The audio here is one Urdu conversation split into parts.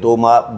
2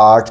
8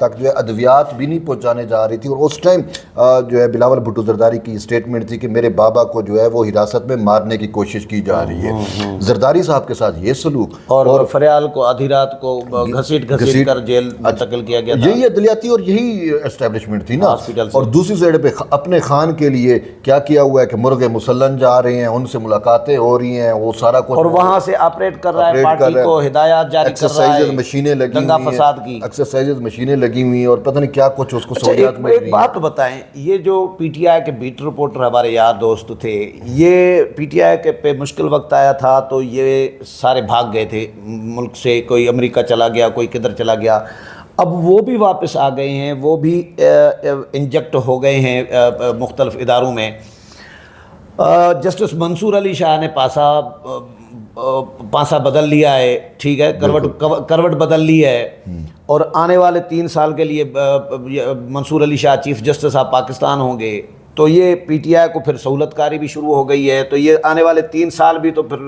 تک جو ہے ادویات بھی نہیں پہنچانے جا رہی تھی، اور اس ٹائم جو ہے بلاول بھٹو زرداری کی اسٹیٹمنٹ تھی کہ میرے بابا کو جو ہے وہ حراست میں مارنے کی کوشش کی جا رہی ہے۔ زرداری صاحب کے ساتھ یہ سلوک، اور فریال کو آدھی رات کو گھسیٹ کر جیل منتقل کیا گیا تھا۔ یہی عدلیاتی اور یہی اسٹیبلشمنٹ تھی نا۔ اور دوسری سائڈ پہ اپنے خان کے لیے کیا کیا ہوا ہے کہ مرغے مسلن جا رہے ہیں، ان سے ملاقاتیں ہو رہی ہیں، وہ سارا کچھ، اور وہاں سے آپریٹ کر رہا ہے، پارٹی کو ہدایات جاری کر رہا ہے، مشینیں لگی دنگا ہوئی فساد ہیں، کی ایکسرسائزز مشینیں لگی ہوئی ہیں، اور پتہ نہیں کیا کچھ اس کو سہولیات مل رہی ہیں۔ ایک بات بتائیں، یہ جو پی ٹی آئی کے بیٹ رپورٹر ہمارے یار دوست تھے، یہ پی ٹی آئی کے پہ مشکل وقت آیا تھا تو یہ سارے بھاگ گئے تھے ملک سے، کوئی امریکہ چلا گیا، کوئی کدھر چلا گیا، اب وہ بھی واپس آ گئے ہیں، وہ بھی انجیکٹ ہو گئے ہیں مختلف اداروں میں۔ جسٹس منصور علی شاہ نے پاسا بدل لیا ہے، ٹھیک ہے، کروٹ بدل لی ہے، اور آنے والے 3 سال کے لیے منصور Ali Shah chief justice of Pakistan ہوں گے، تو یہ پی ٹی آئی کو پھر سہولت کاری بھی شروع ہو گئی ہے، تو یہ آنے والے 3 سال بھی تو پھر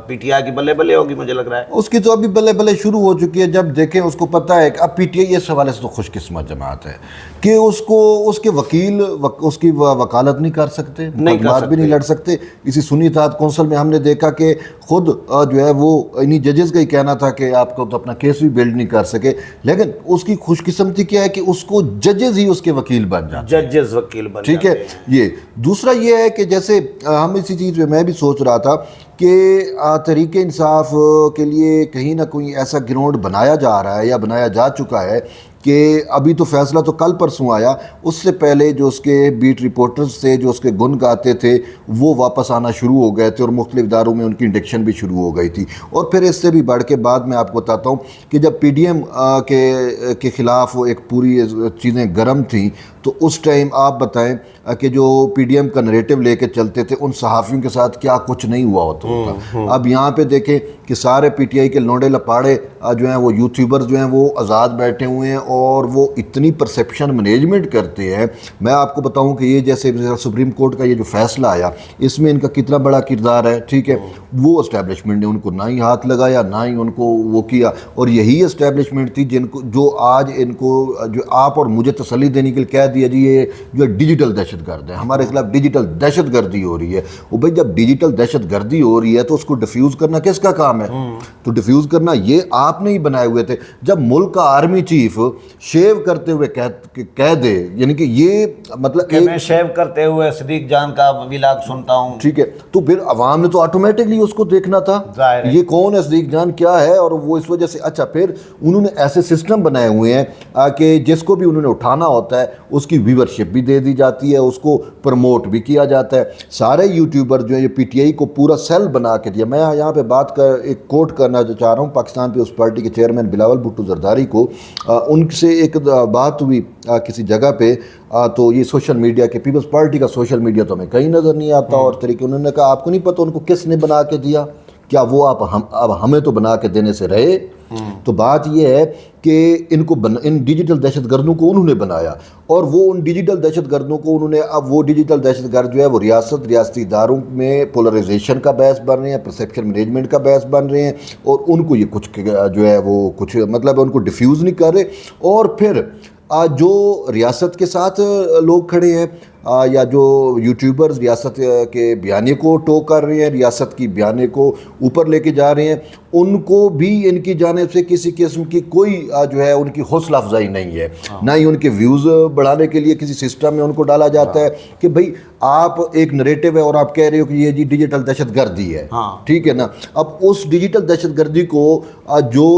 پی ٹی آئی کی بلے بلے ہوگی، مجھے لگ رہا ہے اس کی تو ابھی بلے بلے شروع ہو چکی ہے۔ جب دیکھیں اس کو پتہ ہے کہ اب پی ٹی آئی اس حوالے سے تو خوش قسمت جماعت ہے کہ اس کے وکیل اس کی وکالت نہیں کر سکتے، مقدمات بھی نہیں لڑ سکتے۔ اسی سنی اتحاد کونسل میں ہم نے دیکھا کہ خود جو ہے وہ انہی ججز کا ہی کہنا تھا کہ آپ کو تو اپنا کیس بھی بلڈ نہیں کر سکے، لیکن اس کی خوش قسمتی کیا ہے کہ اس کو ججز ہی اس کے وکیل بن جاتے ہیں، ججز وکیل بن ٹھیک ہے۔ یہ دوسرا یہ ہے کہ جیسے ہم اسی چیز پہ میں بھی سوچ رہا تھا کہ تحریک انصاف کے لیے کہیں نہ کہیں ایسا گراؤنڈ بنایا جا رہا ہے یا بنایا جا چکا ہے کہ ابھی تو فیصلہ تو کل پرسوں آیا، اس سے پہلے جو اس کے بیٹ رپورٹرز تھے جو اس کے گن گاتے تھے وہ واپس آنا شروع ہو گئے تھے، اور مختلف اداروں میں ان کی انڈکشن بھی شروع ہو گئی تھی۔ اور پھر اس سے بھی بڑھ کے بعد میں آپ کو بتاتا ہوں کہ جب پی ڈی ایم کے خلاف ایک پوری چیزیں گرم تھیں، تو اس ٹائم آپ بتائیں کہ جو پی ڈی ایم کا نریٹو لے کے چلتے تھے ان صحافیوں کے ساتھ کیا کچھ نہیں ہوا ہوتا۔ اب یہاں پہ دیکھیں کہ سارے پی ٹی آئی کے لونڈے لپاڑے جو ہیں وہ یوٹیوبرز جو ہیں وہ آزاد بیٹھے ہوئے ہیں، اور وہ اتنی پرسیپشن مینجمنٹ کرتے ہیں۔ میں آپ کو بتاؤں کہ یہ جیسے سپریم کورٹ کا یہ جو فیصلہ آیا، اس میں ان کا کتنا بڑا کردار ہے، ٹھیک ہے۔ وہ اسٹیبلشمنٹ نے ان کو نہ ہی ہاتھ لگایا، نہ ہی ان کو وہ کیا، اور یہی اسٹیبلشمنٹ تھی جو آج ان کو جو آپ اور مجھے تسلی دینے کے لیے کہہ دیا جی یہ جو ڈیجیٹل دہشت گرد ہے، ہمارے خلاف ڈیجیٹل دہشت گردی ہو رہی ہے۔ وہ بھائی جب ڈیجیٹل دہشت گردی ہو رہی ہے تو اس کو ڈیفیوز کرنا کس کا کام ہے؟ تو ڈیفیوز کرنا یہ آپ نے ہی بنائے ہوئے تھے۔ جب ملک کا آرمی چیف شیو کرتے ہوئے کہہ دے، یعنی کہ یہ مطلب کہ میں شیو کرتے ہوئے صدیق جان کا ویلاگ سنتا ہوں، ٹھیک ہے، تو پھر عوام نے تو آٹومیٹکلی اس کو دیکھنا تھا یہ کون ہے، صدیق جان کیا ہے، اور وہ اس وجہ سے اچھا پھر انہوں نے ایسے سسٹم بنائے ہوئے ہیں کہ جس کو بھی انہوں نے اٹھانا ہوتا ہے اس کی ویورشپ بھی دے دی جاتی ہے، اس کو پروموٹ بھی کیا جاتا ہے۔ سارے یوٹیوبر جو ہیں یہ پی ٹی آئی کو پورا سیل بنا کے دیا۔ میں یہاں پہ بات کر ایک کوٹ کرنا چاہ رہا ہوں پاکستان پیپلز پارٹی کے چیئرمین بلاول بھٹو زرداری کو، ان سے ایک بات ہوئی کسی جگہ پہ، تو یہ سوشل میڈیا کے پیپلز پارٹی کا سوشل میڈیا تو ہمیں کہیں نظر نہیں آتا، اور طریقے انہوں نے کہا آپ کو نہیں پتہ ان کو کس نے بنا کے دیا، کیا وہ اب ہمیں تو بنا کے دینے سے رہے؟ تو بات یہ ہے کہ ان ڈیجیٹل دہشت گردوں کو انہوں نے بنایا، اور وہ ان ڈیجیٹل دہشت گردوں کو انہوں نے اب وہ ڈیجیٹل دہشت گرد جو ہے وہ ریاستی اداروں میں پولرائزیشن کا باعث بن رہے ہیں، پرسیپشن مینجمنٹ کا باعث بن رہے ہیں، اور ان کو یہ کچھ جو ہے وہ کچھ مطلب ان کو ڈیفیوز نہیں کر رہے۔ اور پھر جو ریاست کے ساتھ لوگ کھڑے ہیں یا جو یوٹیوبرز ریاست کے بیانے کو ٹو کر رہے ہیں، ریاست کی بیانے کو اوپر لے کے جا رہے ہیں، ان کو بھی ان کی جانب سے کسی قسم کی کوئی جو ہے ان کی حوصلہ افزائی نہیں ہے، نہ ہی ان کے ویوز بڑھانے کے لیے کسی سسٹم میں ان کو ڈالا جاتا ہے کہ بھئی آپ ایک نریٹو ہے اور آپ کہہ رہے ہو کہ یہ جی ڈیجیٹل دہشت گردی ہے، ٹھیک ہے نا۔ اب اس ڈیجیٹل دہشت گردی کو جو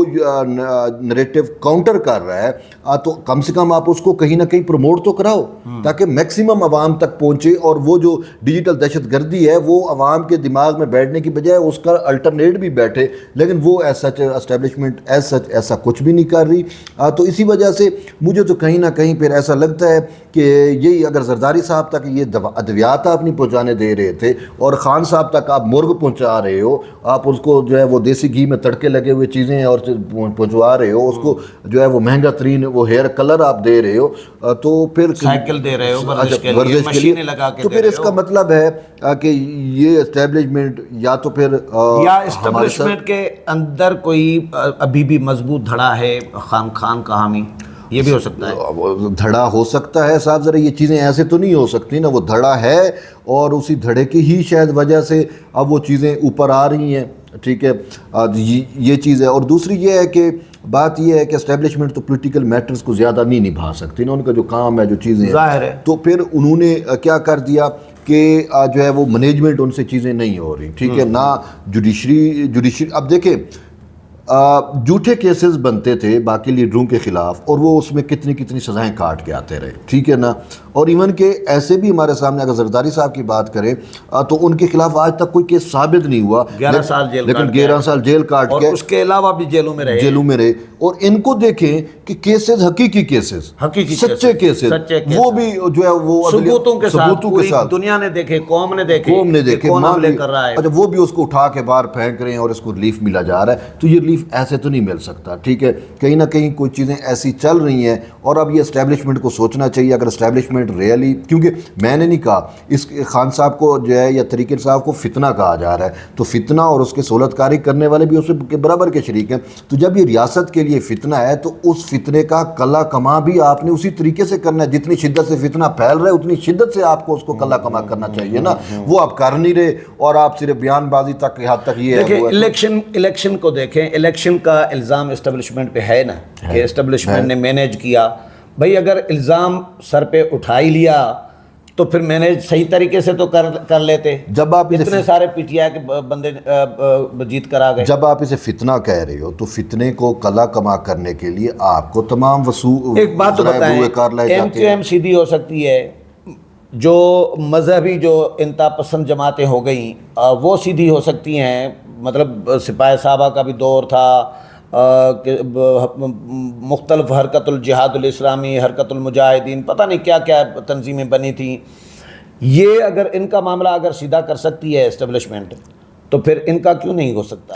نریٹو کاؤنٹر کر رہا ہے تو کم سے کم آپ اس کو کہیں نہ کہیں پروموٹ تو کراؤ تاکہ میکسیمم عوام تک پہنچے، اور وہ جو ڈیجیٹل دہشت گردی ہے وہ عوام کے دماغ میں بیٹھنے کی بجائے اس کا الٹرنیٹ بھی بیٹھے، لیکن وہ ایسا اسٹیبلشمنٹ ایسا کچھ بھی نہیں کر رہی۔ تو اسی وجہ سے مجھے تو کہیں نہ کہیں پھر ایسا لگتا ہے کہ یہی اگر زرداری صاحب تک یہ ادویات آپ نہیں پہنچانے دے رہے تھے اور خان صاحب تک آپ مرغ پہنچا رہے ہو، آپ اس کو جو ہے وہ دیسی گھی میں تڑکے لگے ہوئے چیزیں اور پہنچوا رہے ہو، اس کو جو ہے وہ مہنگا ترین وہ ہیئر کلر آپ دے رہے ہو، تو پھر سائیکل دے رہے ہو ورزش کے لیے، مشینیں لگا کے تو پھر اس کا مطلب ہے کہ یہ اسٹیبلشمنٹ یا تو پھر یا اسٹیبلشمنٹ کے اندر کوئی ابھی بھی مضبوط دھڑا ہے خان کا حامی۔ یہ بھی ہو سکتا ہے، دھڑا ہو سکتا ہے صاحب، ذرا یہ چیزیں ایسے تو نہیں ہو سکتی نا، وہ دھڑا ہے اور اسی دھڑے کی ہی شاید وجہ سے اب وہ چیزیں اوپر آ رہی ہیں، ٹھیک ہے، یہ چیز ہے۔ اور دوسری یہ ہے کہ بات یہ ہے کہ اسٹیبلشمنٹ تو پولیٹیکل میٹرز کو زیادہ نہیں نبھا سکتی نا، ان کا جو کام ہے، جو چیزیں ظاہر ہے، تو پھر انہوں نے کیا کر دیا کہ جو ہے وہ مینجمنٹ ان سے چیزیں نہیں ہو رہی، ٹھیک ہے، نہ جوڈیشری اب دیکھیں جھوٹے کیسز بنتے تھے باقی لیڈروں کے خلاف اور وہ اس میں کتنی سزائیں کاٹ کے آتے رہے، ٹھیک ہے نا، اور ایون کہ ایسے بھی ہمارے سامنے اگر زرداری صاحب کی بات کریں تو ان کے خلاف آج تک کوئی کیس ثابت نہیں ہوا، 11 سال جیل، لیکن 11 سال جیل کاٹ اور کے اس کے علاوہ بھی جیلوں میں رہے، اور ان کو دیکھیں کہ کیسز حقیقی کیسز، سچے کیسز، وہ بھی جو ہے وہ ثبوتوں کے ساتھ دنیا نے دیکھے، قوم نے دیکھے کون حملے کر رہا ہے، اچھا وہ بھی اس کو اٹھا کے باہر پھینک رہے ہیں اور اس کو ریلیف ملا جا رہا ہے، تو یہ ریلیف ایسے تو نہیں مل سکتا، ٹھیک ہے، کہیں نہ کہیں کوئی چیزیں ایسی چل رہی ہیں، اور اب یہ اسٹیبلشمنٹ کو سوچنا چاہیے، اگر اسٹیبلشمنٹ ریئلی، کیونکہ میں نے نہیں کہا اس خان صاحب کو جو ہے یا طریقہ صاحب کو فتنہ کہا جا رہا ہے، تو فتنہ اور اس کے سہولت کاری کرنے والے بھی اس کے برابر کے شریک ہیں، تو جب یہ ریاست کے لیے فتنہ ہے تو اس فتنے کا کلا کما بھی آپ نے اسی طریقے سے کرنا ہے، جتنی شدت سے فتنہ پھیل رہا ہے اتنی شدت سے آپ کو اس کو کلا کما کرنا چاہیے نا، وہ آپ کر نہیں رہے اور آپ صرف بیان بازی تک حد تک یہ دیکھیں الیکشن کو دیکھیں، الیکشن کا الزام اسٹیبلشمنٹ پہ ہے نا کہ اسٹیبلشمنٹ نے مینیج کیا، بھائی اگر الزام سر پہ اٹھا ہی لیا تو پھر مینیج صحیح طریقے سے تو کر لیتے، جب آپ اتنے سارے پی ٹی آئی کے بندے جیت کر آ گئے۔ جب آپ اسے فتنہ کہہ رہے ہو تو فتنے کو کلا کما کرنے کے لیے آپ کو تمام ایک بات تو بتائیں، ایم کیو ایم سیدھی ہو سکتی ہے، جو مذہبی جو انتہا پسند جماعتیں ہو گئیں وہ سیدھی ہو سکتی ہیں، مطلب سپاہی صحابہ کا بھی دور تھا، مختلف حرکت الجہاد الاسلامی، حرکت المجاہدین، پتہ نہیں کیا کیا تنظیمیں بنی تھیں، یہ اگر ان کا معاملہ اگر سیدھا کر سکتی ہے اسٹیبلشمنٹ تو پھر ان کا کیوں نہیں ہو سکتا؟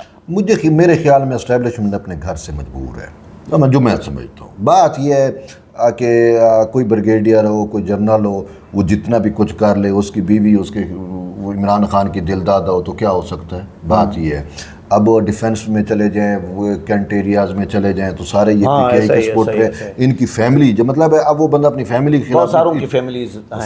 میرے خیال میں اسٹیبلشمنٹ اپنے گھر سے مجبور ہے، جو میں سمجھتا ہوں، بات یہ ہے کہ کوئی بریگیڈیئر ہو، کوئی جنرل ہو، وہ جتنا بھی کچھ کر لے، اس کی بیوی اس کے وہ عمران خان کی دل دادا ہو تو کیا ہو سکتا ہے، بات یہ ہے۔ اب ڈیفنس میں چلے جائیں، وہ کینٹ ایریاز میں چلے جائیں تو سارے یہ پی ٹی آئی کے سپورٹر ہیں، ان کی فیملی جو مطلب ہے اب وہ بندہ اپنی فیملی کے خلاف،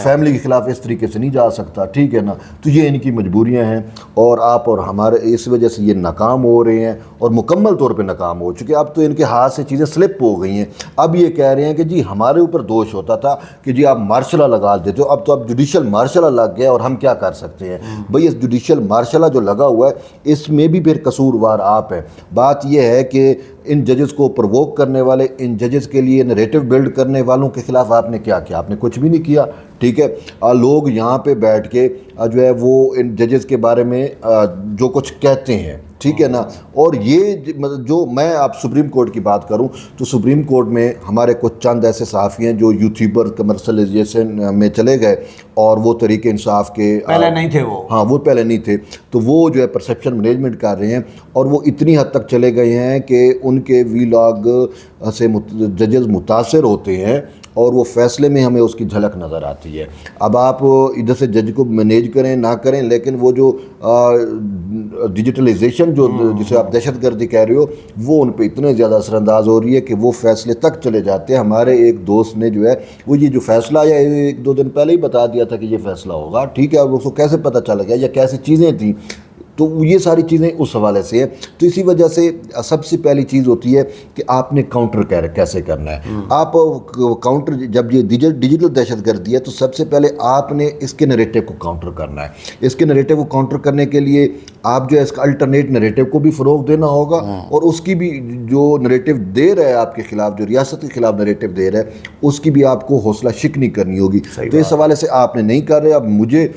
فیملی کے خلاف اس طریقے سے نہیں جا سکتا، ٹھیک ہے نا، تو یہ ان کی مجبوریاں ہیں، اور آپ اور ہمارے اس وجہ سے یہ ناکام ہو رہے ہیں اور مکمل طور پہ ناکام ہو چکے، اب تو ان کے ہاتھ سے چیزیں سلپ ہو گئی ہیں، اب یہ کہہ رہے ہیں کہ جی ہمارے اوپر دوش ہوتا تھا کہ جی آپ مارشل لا لگا دیتے ہو، اب تو اب جوڈیشل مارشل لا لگ گیا اور ہم کیا کر سکتے ہیں؟ بھئی اس جوڈیشل مارشل لا جو لگا ہوا ہے اس میں بھی پھر قصوروار آپ ہیں۔ بات یہ ہے کہ ان ججز کو پرووک کرنے والے، ان ججز کے لیے نریٹو بلڈ کرنے والوں کے خلاف آپ نے کیا کیا؟ آپ نے کچھ بھی نہیں کیا، ٹھیک ہے، لوگ یہاں پہ بیٹھ کے جو ہے وہ ان ججز کے بارے میں جو کچھ کہتے ہیں، ٹھیک ہے نا، اور یہ جو میں آپ سپریم کورٹ کی بات کروں تو سپریم کورٹ میں ہمارے کچھ چند ایسے صحافی ہیں جو یوٹیوبر کمرشلائزیشن میں چلے گئے اور وہ طریقے انصاف کے پہلے نہیں تھے، وہ پہلے نہیں تھے، تو وہ جو ہے پرسیپشن مینجمنٹ کر رہے ہیں، اور وہ اتنی حد تک چلے گئے ہیں کہ ان کے ویلاگ سے ججز متاثر ہوتے ہیں اور وہ فیصلے میں ہمیں اس کی جھلک نظر آتی ہے۔ اب آپ ادھر سے جج کو مینیج کریں نہ کریں، لیکن وہ جو ڈیجیٹلائزیشن جو جسے آپ دہشت گردی کہہ رہے ہو، وہ ان پہ اتنے زیادہ اثر انداز ہو رہی ہے کہ وہ فیصلے تک چلے جاتے ہیں۔ ہمارے ایک دوست نے جو ہے وہ یہ جو فیصلہ آیا 1-2 دن پہلے ہی بتا دیا تھا کہ یہ فیصلہ ہوگا، ٹھیک ہے، اب اس کو کیسے پتہ چل گیا یا کیسی چیزیں تھیں، تو یہ ساری چیزیں اس حوالے سے ہیں۔ تو اسی وجہ سے سب سے پہلی چیز ہوتی ہے کہ آپ نے کاؤنٹر کیسے کرنا ہے۔ آپ کاؤنٹر جب یہ ڈیجیٹل دہشت گردی ہے تو سب سے پہلے آپ نے اس کے نریٹو کو کاؤنٹر کرنا ہے۔ اس کے نریٹو کو کاؤنٹر کرنے کے لیے آپ جو ہے اس کا الٹرنیٹ نریٹو کو بھی فروغ دینا ہوگا، اور اس کی بھی جو نریٹو دے رہا ہے آپ کے خلاف، جو ریاست کے خلاف نریٹو دے رہا ہے، اس کی بھی آپ کو حوصلہ شکنی کرنی ہوگی۔ تو اس حوالے سے آپ نے نہیں کر رہے۔ اب مجھے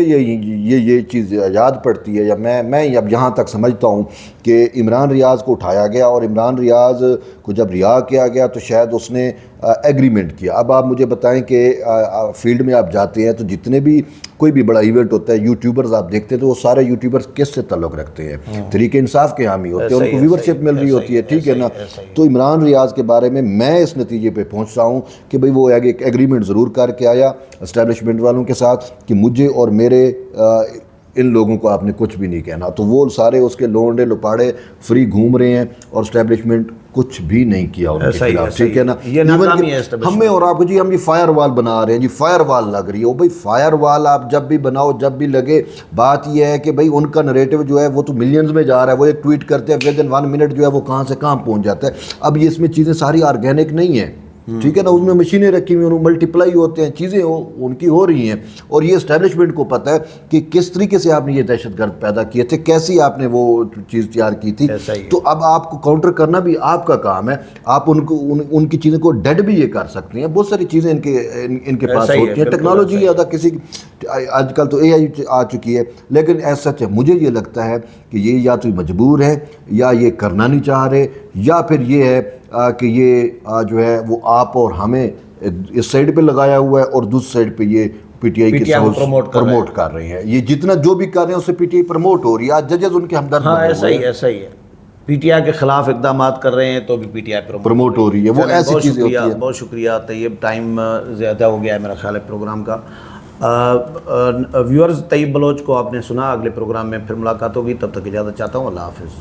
یہ چیز یاد پڑتی ہے، یا میں اب یہاں تک سمجھتا ہوں کہ عمران ریاض کو اٹھایا گیا، اور عمران ریاض کو جب رہا کیا گیا تو شاید اس نے ایگریمنٹ کیا۔ اب آپ مجھے بتائیں کہ فیلڈ میں آپ جاتے ہیں تو جتنے بھی کوئی بھی بڑا ایونٹ ہوتا ہے، یوٹیوبرز آپ دیکھتے ہیں تو وہ سارے یوٹیوبرز کس سے تعلق رکھتے ہیں؟ طریقہ انصاف کے حامی ہوتے ہیں، ان کو ویورشپ مل رہی ہوتی ہے، ٹھیک ہے نا۔ تو عمران ریاض کے بارے میں اس نتیجے پہ پہنچتا ہوں کہ بھئی وہ ایک ایگریمنٹ ضرور کر کے آیا اسٹیبلشمنٹ والوں کے ساتھ کہ مجھے اور میرے ان لوگوں کو آپ نے کچھ بھی نہیں کہنا. تو وہ سارے اس کے لونڈے لپاڑے فری گھوم رہے ہیں اور اسٹیبلشمنٹ کچھ بھی نہیں کیا ان کے خلاف, ٹھیک ہے نا. یہ ناکامی ہے ہمیں اور آپ کو جی ہم یہ فائر وال بنا رہے ہیں جی, فائر وال لگ رہی ہے. بھائی فائر وال آپ جب بھی بناؤ جب بھی لگے, بات یہ ہے کہ بھائی ان کا نریٹو جو ہے وہ تو ملینز میں جا رہا ہے, وہ ایک ٹویٹ کرتے ہیں ود ان 1 منٹ جو ہے وہ کہاں سے کہاں پہنچ جاتا ہے. اب یہ اس میں چیزیں ساری آرگینک نہیں ہیں, ٹھیک ہے نا, اس میں مشینیں رکھی ہوئی ہیں, ملٹیپلائی ہوتے ہیں, چیزیں ان کی ہو رہی ہیں. اور یہ اسٹیبلشمنٹ کو پتہ ہے کہ کس طریقے سے آپ نے یہ دہشت گرد پیدا کیے تھے, کیسی آپ نے وہ چیز تیار کی تھی. تو اب آپ کو کاؤنٹر کرنا بھی آپ کا کام ہے. آپ ان کی چیزوں کو ڈیڈ بھی یہ کر سکتے ہیں. بہت ساری چیزیں ان کے پاس ہوتی ہیں. ٹیکنالوجی زیادہ کسی آج کل تو AI آ چکی ہے, لیکن ایسا سچ ہے مجھے یہ لگتا ہے کہ یہ یا تو مجبور ہے یا یہ کرنا نہیں چاہ رہے, یا پھر یہ ہے کہ یہ جو ہے وہ آپ اور ہمیں اس سائڈ پہ لگایا ہوا ہے اور دوسری سائڈ پہ یہ پی ٹی آئی کے پروموٹ کر رہے ہیں. یہ جتنا جو بھی کر رہے ہیں اس سے پی ٹی آئی پروموٹ ہو رہی ہے. آج ججز ان کے ہمدرد ہاں ایسا ہی ہے. پی ٹی آئی کے خلاف اقدامات کر رہے ہیں تو بھی پی ٹی آئی پروموٹ ہو رہی ہے. وہ ایسی چیزیں ہوتی ہیں. بہت شکریہ طیب, ٹائم زیادہ ہو گیا ہے میرا خیال ہے پروگرام کا. ویورز, طیب بلوچ کو آپ نے سنا. اگلے پروگرام میں پھر ملاقات ہوگی, تب تک اجازت چاہتا ہوں. اللہ حافظ.